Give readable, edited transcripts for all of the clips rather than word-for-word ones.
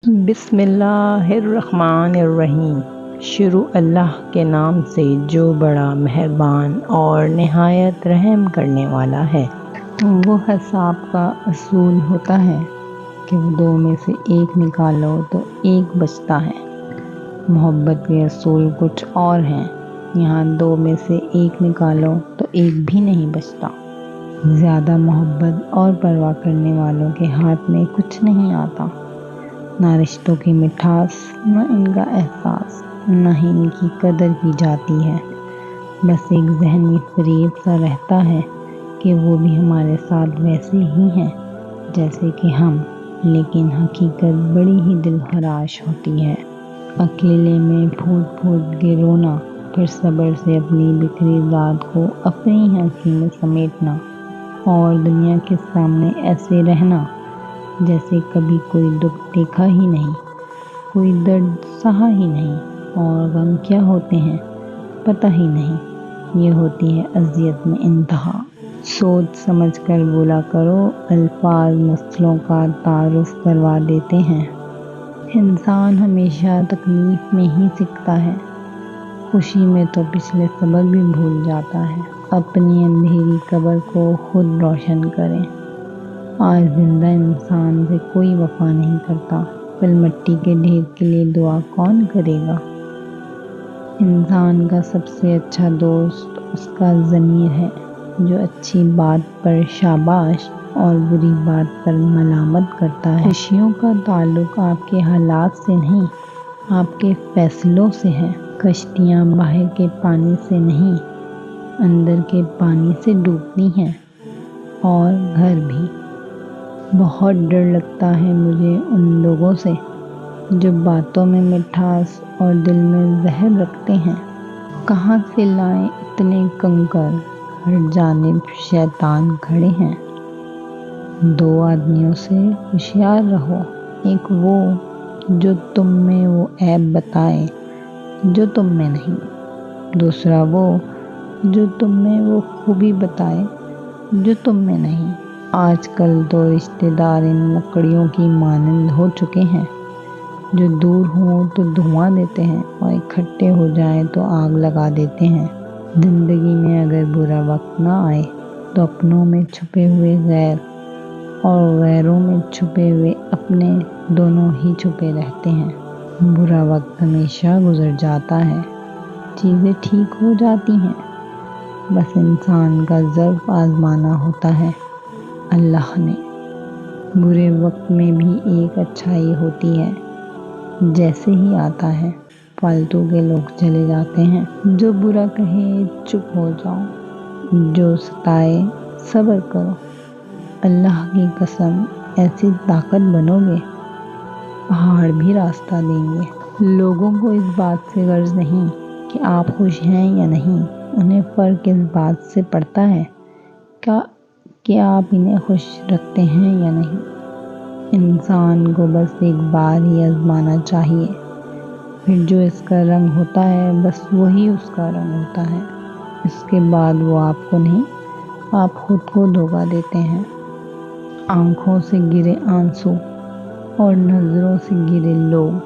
بسم اللہ الرحمن الرحیم۔ شروع اللہ کے نام سے جو بڑا مہربان اور نہایت رحم کرنے والا ہے۔ وہ حساب کا اصول ہوتا ہے کہ وہ دو میں سے ایک نکالو تو ایک بچتا ہے۔ محبت کے اصول کچھ اور ہیں، یہاں دو میں سے ایک نکالو تو ایک بھی نہیں بچتا۔ زیادہ محبت اور پرواہ کرنے والوں کے ہاتھ میں کچھ نہیں آتا، نہ رشتوں کی مٹھاس، نہ ان کا احساس، نہ ہی ان کی قدر کی جاتی ہے۔ بس ایک ذہنی فریب سا رہتا ہے کہ وہ بھی ہمارے ساتھ ویسے ہی ہیں جیسے کہ ہم، لیکن حقیقت بڑی ہی دل خراش ہوتی ہے۔ اکیلے میں پھوٹ پھوٹ کے رونا، پھر صبر سے اپنی بکھری ذات کو اپنی ہنسی میں سمیٹنا، اور دنیا کے سامنے ایسے رہنا جیسے کبھی کوئی دکھ دیکھا ہی نہیں، کوئی درد سہا ہی نہیں، اور غم کیا ہوتے ہیں پتہ ہی نہیں۔ یہ ہوتی ہے اذیت میں انتہا۔ سوچ سمجھ کر بولا کرو، الفاظ نسلوں کا تعارف کروا دیتے ہیں۔ انسان ہمیشہ تکلیف میں ہی سیکھتا ہے، خوشی میں تو پچھلے سبق بھی بھول جاتا ہے۔ اپنی اندھیری قبر کو خود روشن کریں۔ آج زندہ انسان سے کوئی وفا نہیں کرتا، کل مٹی کے ڈھیر کے لیے دعا کون کرے گا؟ انسان کا سب سے اچھا دوست اس کا ضمیر ہے، جو اچھی بات پر شاباش اور بری بات پر ملامت کرتا ہے۔ خوشیوں کا تعلق آپ کے حالات سے نہیں، آپ کے فیصلوں سے ہے۔ کشتیاں باہر کے پانی سے نہیں، اندر کے پانی سے ڈوبتی ہیں، اور گھر بھی۔ بہت ڈر لگتا ہے مجھے ان لوگوں سے جو باتوں میں مٹھاس اور دل میں زہر رکھتے ہیں۔ کہاں سے لائیں اتنے کنکر، ہر جانب شیطان کھڑے ہیں۔ دو آدمیوں سے ہوشیار رہو، ایک وہ جو تم میں وہ عیب بتائے جو تم میں نہیں، دوسرا وہ جو تم میں وہ خوبی بتائے جو تم میں نہیں۔ آج کل تو رشتے دار ان لکڑیوں کی مانند ہو چکے ہیں جو دور ہوں تو دھواں دیتے ہیں اور اکٹھے ہو جائیں تو آگ لگا دیتے ہیں۔ زندگی میں اگر برا وقت نہ آئے تو اپنوں میں چھپے ہوئے غیر اور غیروں میں چھپے ہوئے اپنے، دونوں ہی چھپے رہتے ہیں۔ برا وقت ہمیشہ گزر جاتا ہے، چیزیں ٹھیک ہو جاتی ہیں، بس انسان کا ظرف آزمانا ہوتا ہے اللہ نے۔ برے وقت میں بھی ایک اچھائی ہوتی ہے، جیسے ہی آتا ہے فالتو کے لوگ چلے جاتے ہیں۔ جو برا کہے چپ ہو جاؤ، جو ستائے صبر کرو۔ اللہ کی قسم ایسی طاقت بنو گے پہاڑ بھی راستہ دیں گے۔ لوگوں کو اس بات سے غرض نہیں کہ آپ خوش ہیں یا نہیں، انہیں فرق اس بات سے پڑتا ہے کہ آپ انہیں خوش رکھتے ہیں یا نہیں۔ انسان کو بس ایک بار ہی آزمانا چاہیے، پھر جو اس کا رنگ ہوتا ہے بس وہی اس کا رنگ ہوتا ہے۔ اس کے بعد وہ آپ کو نہیں، آپ خود کو دھوکا دیتے ہیں۔ آنکھوں سے گرے آنسو اور نظروں سے گرے لوگ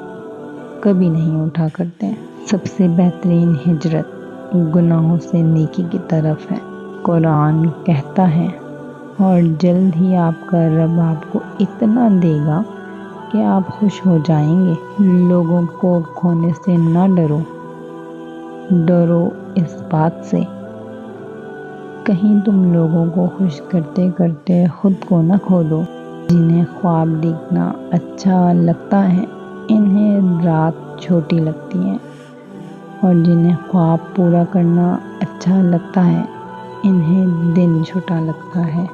کبھی نہیں اٹھا کرتے۔ سب سے بہترین ہجرت گناہوں سے نیکی کی طرف ہے، قرآن کہتا ہے، اور جلد ہی آپ کا رب آپ کو اتنا دے گا کہ آپ خوش ہو جائیں گے۔ لوگوں کو کھونے سے نہ ڈرو، ڈرو اس بات سے کہیں تم لوگوں کو خوش کرتے کرتے خود کو نہ کھو دو۔ جنہیں خواب دیکھنا اچھا لگتا ہے انہیں رات چھوٹی لگتی ہے، اور جنہیں خواب پورا کرنا اچھا لگتا ہے انہیں دن چھوٹا لگتا ہے۔